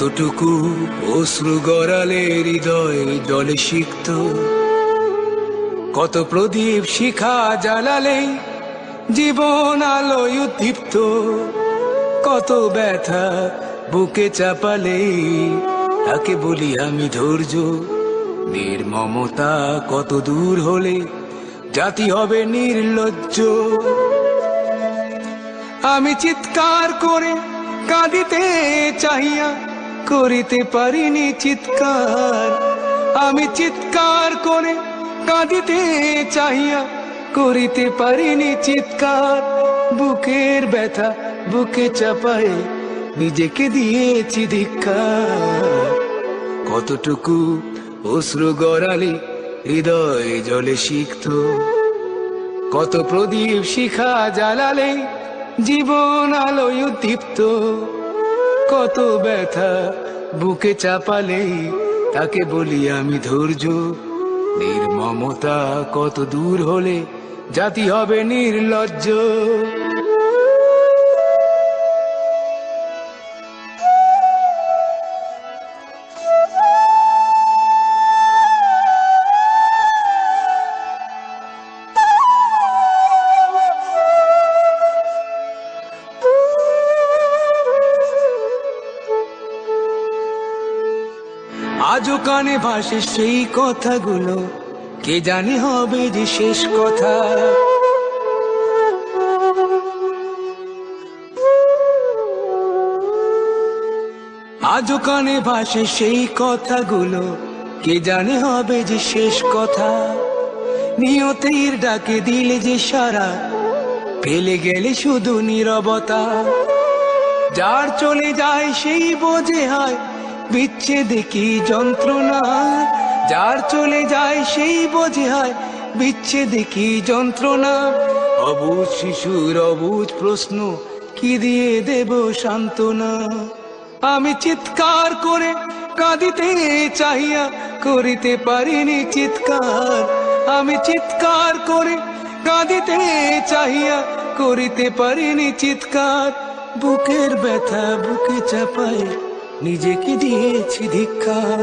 কতটুকু অশ্রু গড়ালে হৃদয় জলে সিক্ত, কত প্রদীপ শিখা জ্বালালে জীবন আলোয় উদ্দীপ্ত, কত ব্যথা বুকে চাপালে তাকে বলি আমি ধৈর্য। নির্মমতা কত দূর হলে জাতি হবে নির্লজ্জ। আমি চিৎকার করে কাঁদিতে চাহিয়া করিতে পারিনি চিৎকার, আমি চিৎকার করে কাঁদিতে চাহিয়া করিতে পারিনি চিৎকার। বুকের ব্যথা বুকে চাপায় নিজেকে দিয়েছি ধিক্কার। কতটুকু অশ্রু গড়ালে হৃদয় জলে সিক্ত, কত প্রদীপ শিখা জ্বালালে জীবন আলোয় উদ্দীপ্ত, কত ব্যথা বুকে চাপালে তাকে বলি আমি ধৈর্য। নির্মমতা কত দূর হলে জাতি হবে নির্লজ্জ। আজও কানে ভাসে সেই কথাগুলো, কে জানে হবে যে শেষ কথা। আজও কানে ভাসে সেই কথাগুলো, কে জানে হবে যে শেষ কথা। নিয়তির ডাকে দিলে যে সারা, ফেলে গেলে শুধু নীরবতা। যার চলে যায় সেই বোঝে হয় বিচ্ছেদে কি যন্ত্রণা, যার চলে যায় সেই বোঝে হয় বিচ্ছেদে কি যন্ত্রণা। অবুঝ শিশুর অবুঝ প্রশ্ন, কি দিয়ে দেব সান্ত্বনা। আমি চিৎকার করে কাঁদিতে চাহিয়া করিতে পারিনি চিৎকার, আমি চিৎকার করে কাঁদিতে চাহিয়া করিতে পারিনি চিৎকার। বুকের ব্যথা বুকে চাপায় নিজেকে দিয়েছি ধিক্কার।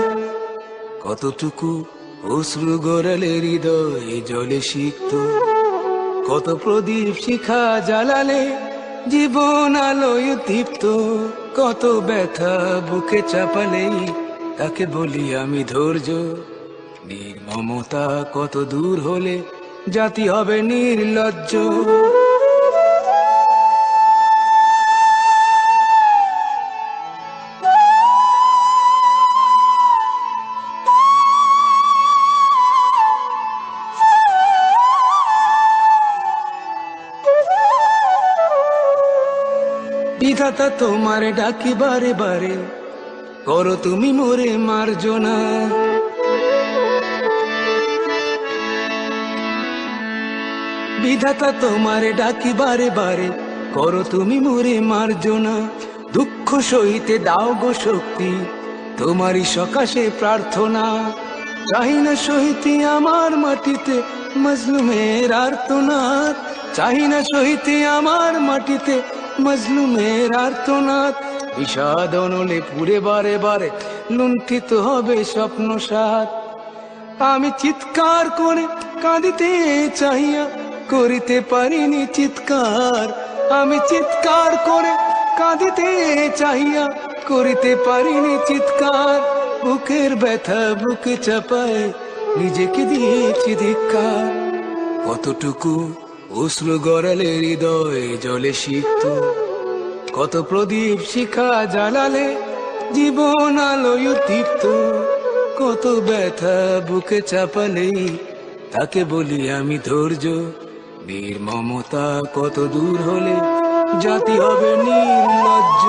কতটুকু অশ্রু গড়ালে হৃদয় জলে সিক্ত, কত প্রদীপ শিখা জ্বালালে জীবন আলোয় উদ্দীপ্ত, কত ব্যথা বুকে চাপালে তাকে বলি আমি ধৈর্য। নির্মমতা কত দূর হলে জাতি হবে নির্লজ্জ। বিধাতা তোমার ডাকি বারে বারে, করো তুমি মোরে মার্জনা। বিধাতা তোমার ডাকি বারে বারে, করো তুমি মোরে মার্জনা। দুঃখ সইতে দাও গো শক্তি, তোমারই সকাশে প্রার্থনা। চাহি না সইতে আমার মাটিতে মজলুমের আর্তনাদ, চাহি না সইতে আমার মাটিতে মজলুমের আর্তনাদ। বিষাদ অনলে পুরে বারে বারে লুণ্ঠিত হবে স্বপ্ন সাথ। আমি চিৎকার করে কাঁদিতে চাহিয়া করিতে পারিনি চিৎকার, আমি চিৎকার করে কাঁদিতে চাহিয়া করিতে পারিনি চিৎকার। বুকের ব্যথা বুকে চাপায় নিজেকে দিয়েছি ধিক্কার। কতটুকু অশ্রু গড়ালে হৃদয় জলে সিক্ত, কত প্রদীপ শিখা জ্বালালে জীবন আলোয় উদ্দীপ্ত, কত ব্যথা বুকে চাপালে তাকে বলি আমি ধৈর্য। নির্মমতা কত দূর হলে জাতি হবে নির্লজ্জ।